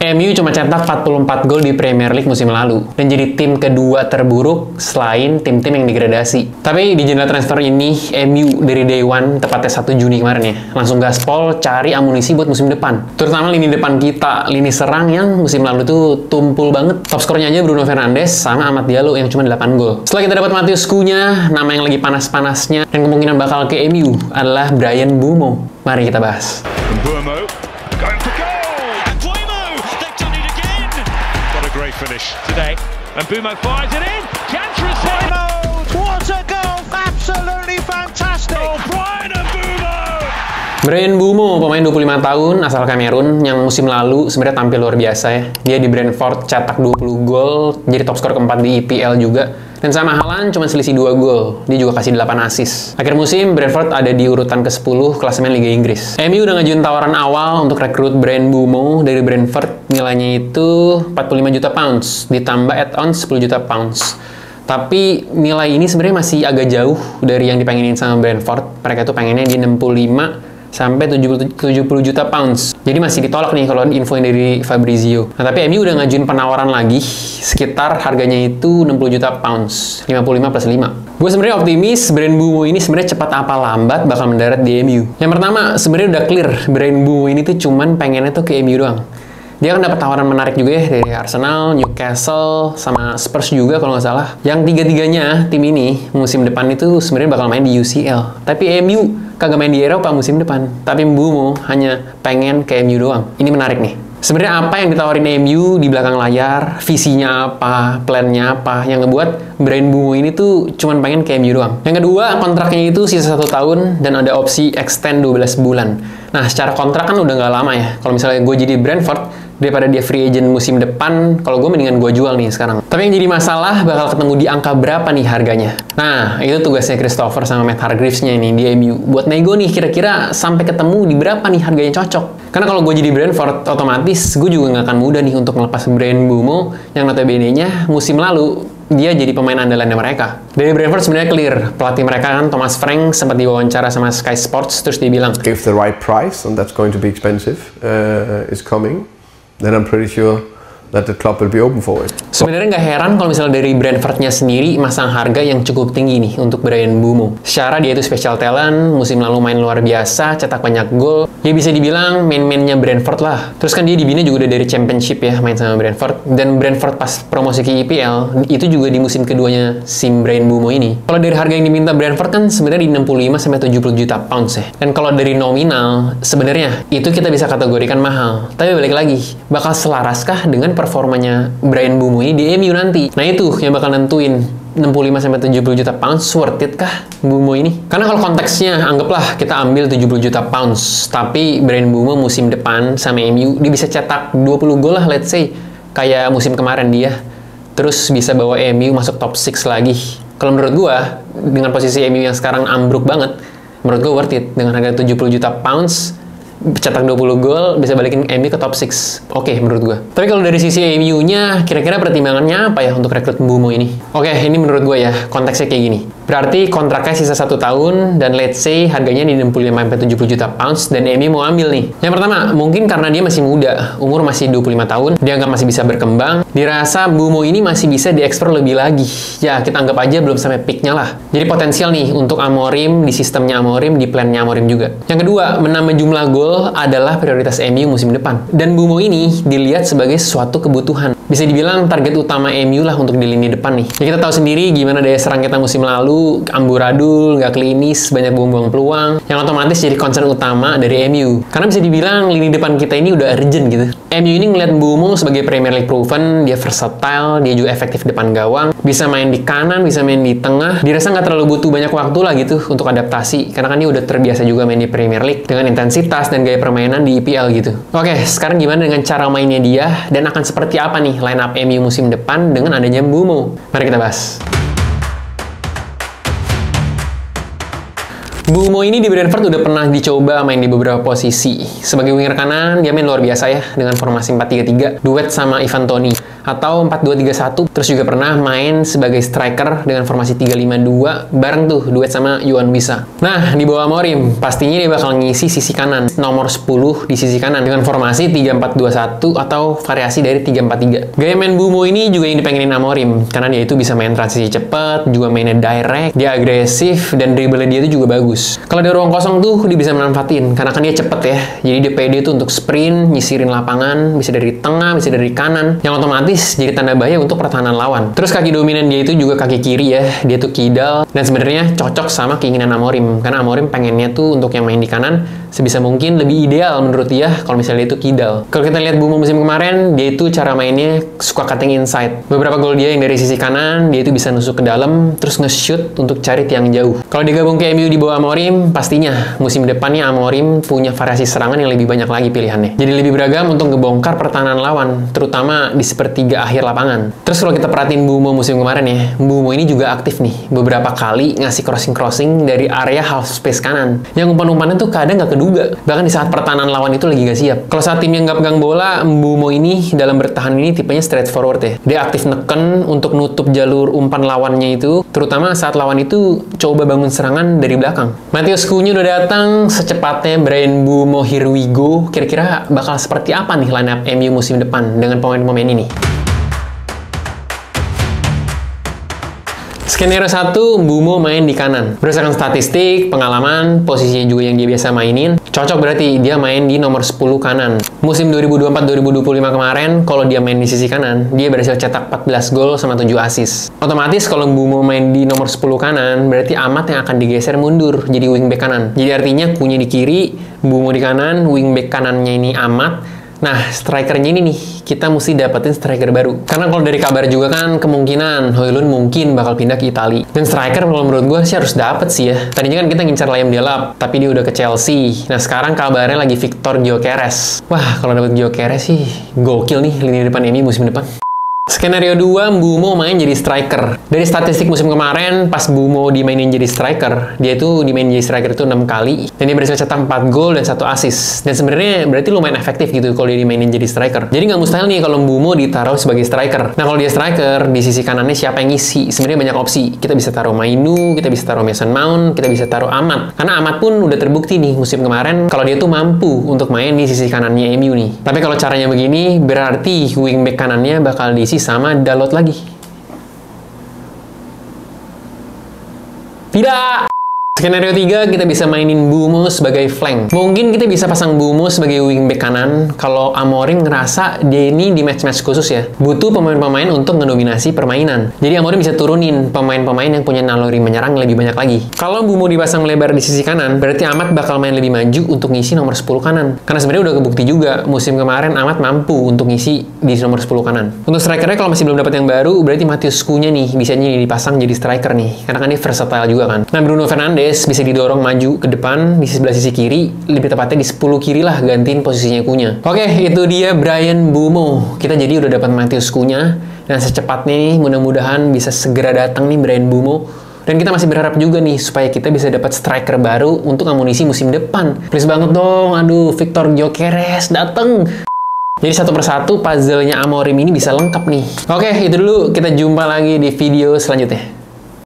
MU cuma cetak 44 gol di Premier League musim lalu dan jadi tim kedua terburuk selain tim-tim yang degradasi. Tapi di jendela transfer ini, MU dari day one, tepatnya 1 Juni kemarin ya, langsung gaspol cari amunisi buat musim depan. Terutama lini depan kita, lini serang yang musim lalu tuh tumpul banget. Top skornya aja Bruno Fernandes sama Amad Diallo yang cuma 8 gol. Setelah kita dapat Matheus Cunha, nama yang lagi panas-panasnya dan kemungkinan bakal ke MU adalah Bryan Mbeumo. Mari kita bahas. Mbeumo going for goal. Mbeumo, they've done it again. Got a great finish today. And Mbeumo fires it in. Cancerous head. What a goal! Absolutely fantastic. Oh, Bryan Mbeumo. Bryan Mbeumo, pemain 25 tahun asal Kamerun yang musim lalu sebenarnya tampil luar biasa ya. Dia di Brentford cetak 20 gol, jadi top skor keempat di EPL juga. Dan sama Haaland cuma selisih 2 gol. Dia juga kasih 8 assist. Akhir musim, Brentford ada di urutan ke-10 klasemen Liga Inggris. MU udah ngajuin tawaran awal untuk rekrut Bryan Mbeumo dari Brentford. Nilainya itu 45 juta pounds, ditambah add-on 10 juta pounds. Tapi nilai ini sebenarnya masih agak jauh dari yang dipengenin sama Brentford. Mereka tuh pengennya di 65 sampai 70 juta pounds. Jadi masih ditolak nih kalau info dari Fabrizio. Nah, tapi MU udah ngajuin penawaran lagi, sekitar harganya itu 60 juta pounds, 55 plus 5. Gue sebenarnya optimis Bryan Mbeumo ini sebenarnya cepat apa lambat bakal mendarat di MU. Yang pertama, sebenarnya udah clear Bryan Mbeumo ini tuh cuman pengennya tuh ke MU doang. Dia kan dapat tawaran menarik juga ya dari Arsenal, Newcastle, sama Spurs juga kalau nggak salah. Yang tiga-tiganya tim ini musim depan itu sebenarnya bakal main di UCL. Tapi MU kagak main di Eropa musim depan. Tapi Mbeumo hanya pengen ke MU doang. Ini menarik nih. Sebenarnya apa yang ditawarin MU di belakang layar, visinya apa, plannya apa, yang ngebuat Bryan Mbeumo ini tuh cuman pengen ke MU doang. Yang kedua, kontraknya itu sisa 1 tahun dan ada opsi extend 12 bulan. Nah, secara kontrak kan udah nggak lama ya. Kalau misalnya gue jadi Brentford, daripada dia free agent musim depan, kalau gue mendingan gue jual nih sekarang. Tapi yang jadi masalah bakal ketemu di angka berapa nih harganya. Nah, itu tugasnya Christopher sama Matt Hargreaves-nya ini di MU. Buat nego nih, kira-kira sampai ketemu di berapa nih harganya cocok. Karena kalau gue jadi Brentford, otomatis gue juga nggak akan mudah nih untuk melepas Bryan Mbeumo yang notabene-nya musim lalu dia jadi pemain andalannya mereka. Dari Brentford sebenarnya clear. Pelatih mereka kan Thomas Frank sempat diwawancara sama Sky Sports, terus dia bilang, if the right price, and that's going to be expensive, is coming, then I'm pretty sure that the club will be open for it. Sebenarnya nggak heran kalau misalnya dari Brentford-nya sendiri masang harga yang cukup tinggi nih untuk Bryan Mbeumo. Secara dia itu special talent, musim lalu main luar biasa, cetak banyak gol. Ya bisa dibilang main-mainnya Brentford lah. Terus kan dia dibina juga udah dari Championship ya, main sama Brentford. Dan Brentford pas promosi ke EPL, itu juga di musim keduanya si Bryan Mbeumo ini. Kalau dari harga yang diminta Brentford kan sebenarnya di 65 sampai 70 juta pounds ya. Dan kalau dari nominal, sebenarnya itu kita bisa kategorikan mahal. Tapi balik lagi, bakal selaraskah dengan performanya Bryan Mbeumo ini di MU nanti? Nah itu yang bakal nentuin 65-70 juta pounds worth it kah Mbeumo ini? Karena kalau konteksnya anggaplah kita ambil 70 juta pounds, tapi Bryan Mbeumo musim depan sama MU dia bisa cetak 20 gol lah, let's say kayak musim kemarin dia, terus bisa bawa MU masuk top 6 lagi. Kalau menurut gua dengan posisi MU yang sekarang ambruk banget, menurut gua worth it dengan harga 70 juta pounds cetak 20 gol, bisa balikin MU ke top 6. Oke, menurut gue. Tapi kalau dari sisi MU-nya, kira-kira pertimbangannya apa ya untuk rekrut Mbeumo ini? Oke, ini menurut gue ya, konteksnya kayak gini. Berarti kontraknya sisa 1 tahun, dan let's say harganya di 65-70 juta pounds, dan MU mau ambil nih. Yang pertama, mungkin karena dia masih muda, umur masih 25 tahun, dianggap masih bisa berkembang, dirasa Mbeumo ini masih bisa dieksplor lebih lagi. Ya, kita anggap aja belum sampai peak-nya lah. Jadi potensial nih untuk Amorim, di sistemnya Amorim, di plan-nya Amorim juga. Yang kedua, menambah jumlah gol adalah prioritas MU musim depan. Dan Mbeumo ini dilihat sebagai suatu kebutuhan. Bisa dibilang target utama MU lah untuk di lini depan nih. Ya kita tahu sendiri gimana daya serang kita musim lalu, amburadul, nggak klinis, banyak buang-buang peluang, yang otomatis jadi concern utama dari MU. Karena bisa dibilang lini depan kita ini udah urgent gitu. MU ini ngeliat Mbeumo sebagai Premier League proven, dia versatile, dia juga efektif depan gawang, bisa main di kanan, bisa main di tengah, dirasa nggak terlalu butuh banyak waktu lah gitu untuk adaptasi, karena kan dia udah terbiasa juga main di Premier League dengan intensitas dan gaya permainan di EPL gitu. Oke, sekarang gimana dengan cara mainnya dia, dan akan seperti apa nih line up MU musim depan dengan adanya Mbeumo? Mari kita bahas. Mbeumo ini di Brentford udah pernah dicoba main di beberapa posisi. Sebagai winger kanan, dia main luar biasa ya dengan formasi 4-3-3, duet sama Ivan Toney. Atau 4-2-3-1, terus juga pernah main sebagai striker dengan formasi 3-5-2, bareng tuh duet sama Yohan Wissa. Nah, di bawah Amorim, pastinya dia bakal ngisi sisi kanan, nomor 10 di sisi kanan, dengan formasi 3-4-2-1 atau variasi dari 3-4-3. Gaya main Mbeumo ini juga yang dipengenin Amorim, karena dia itu bisa main transisi cepat, juga mainnya direct, dia agresif, dan dribble dia itu juga bagus. Kalau ada ruang kosong tuh, dia bisa manfaatin, karena kan dia cepet ya, jadi dia pede tuh untuk sprint, nyisirin lapangan, bisa dari tengah, bisa dari kanan, yang otomatis jadi tanda bahaya untuk pertahanan lawan. Terus kaki dominan dia itu juga kaki kiri ya, dia tuh kidal, dan sebenarnya cocok sama keinginan Amorim, karena Amorim pengennya tuh untuk yang main di kanan sebisa mungkin lebih ideal menurut dia kalau misalnya dia itu kidal. Kalau kita lihat Mbeumo musim kemarin, dia itu cara mainnya suka cutting inside. Beberapa gol dia yang dari sisi kanan, dia itu bisa nusuk ke dalam, terus nge-shoot untuk cari tiang jauh. Kalau digabung ke MU di bawah Amorim, pastinya musim depannya Amorim punya variasi serangan yang lebih banyak lagi pilihannya. Jadi lebih beragam untuk ngebongkar pertahanan lawan, terutama di sepertiga akhir lapangan. Terus kalau kita perhatiin Mbeumo musim kemarin ya, Mbeumo ini juga aktif nih, beberapa kali ngasih crossing-crossing dari area half space kanan. Yang umpan-umpannya tuh kadang nggak keduga, bahkan di saat pertahanan lawan itu lagi nggak siap. Kalau saat timnya nggak pegang bola, Mbeumo ini dalam bertahan ini tipenya straightforward ya. Dia aktif neken untuk nutup jalur umpan lawannya itu, terutama saat lawan itu coba bangun serangan dari belakang. Matheus Cunha udah datang, secepatnya Bryan Mbeumo here we go. Kira-kira bakal seperti apa nih line up MU musim depan dengan pemain-pemain ini? Skenario 1, Mbeumo main di kanan. Berdasarkan statistik, pengalaman, posisinya juga yang dia biasa mainin, cocok berarti dia main di nomor 10 kanan. Musim 2024-2025 kemarin, kalau dia main di sisi kanan, dia berhasil cetak 14 gol sama 7 assist. Otomatis kalau Mbeumo main di nomor 10 kanan, berarti Amat yang akan digeser mundur jadi wingback kanan. Jadi artinya Cunha di kiri, Mbeumo di kanan, wingback kanannya ini Amat. Nah, strikernya ini nih, kita mesti dapetin striker baru. Karena kalau dari kabar juga kan, kemungkinan Højlund mungkin bakal pindah ke Italia. Dan striker kalau menurut gue sih harus dapet sih ya. Tadinya kan kita ngincar Liam Delap, tapi dia udah ke Chelsea. Nah, sekarang kabarnya lagi Victor Gyökeres. Wah, kalau dapet Gyökeres sih, gokil nih lini depan ini musim depan. Skenario 2, Mbeumo main jadi striker. Dari statistik musim kemarin, pas Mbeumo dimainin jadi striker, dia itu dimainin jadi striker itu 6 kali, dan dia berhasil cetak 4 gol dan 1 assist. Dan sebenarnya berarti lumayan efektif gitu kalau dia dimainin jadi striker. Jadi nggak mustahil nih kalau Mbeumo ditaruh sebagai striker. Nah, kalau dia striker, di sisi kanannya siapa yang ngisi? Sebenarnya banyak opsi. Kita bisa taruh Mainu, kita bisa taruh Mason Mount, kita bisa taruh Amat. Karena Amat pun udah terbukti nih musim kemarin kalau dia tuh mampu untuk main di sisi kanannya MU nih. Tapi kalau caranya begini, berarti wingback kanannya bakal diisi sama Dalot lagi. Tidak! Skenario 3, kita bisa mainin Mbeumo sebagai flank. Mungkin kita bisa pasang Mbeumo sebagai wingback kanan kalau Amorim ngerasa dia ini di match-match khusus ya, butuh pemain-pemain untuk mendominasi permainan. Jadi Amorim bisa turunin pemain-pemain yang punya naluri menyerang lebih banyak lagi. Kalau Mbeumo dipasang lebar di sisi kanan, berarti Amat bakal main lebih maju untuk ngisi nomor 10 kanan. Karena sebenarnya udah kebukti juga, musim kemarin Amat mampu untuk ngisi di nomor 10 kanan. Untuk strikernya kalau masih belum dapat yang baru, berarti Matheus Cunha nih, bisa dipasang jadi striker nih. Karena kan dia versatile juga kan. Nah, Bruno Fernandes bisa didorong maju ke depan di sebelah sisi kiri, lebih tepatnya di 10 kiri lah, gantiin posisinya Cunha. Oke, itu dia Bryan Mbeumo. Kita jadi udah dapat Matheus Cunha, dan secepatnya nih mudah-mudahan bisa segera datang nih Bryan Mbeumo. Dan kita masih berharap juga nih supaya kita bisa dapat striker baru untuk amunisi musim depan. Please banget dong, aduh Victor Gyökeres dateng. Jadi satu persatu puzzle-nya Amorim ini bisa lengkap nih. Oke, itu dulu, kita jumpa lagi di video selanjutnya.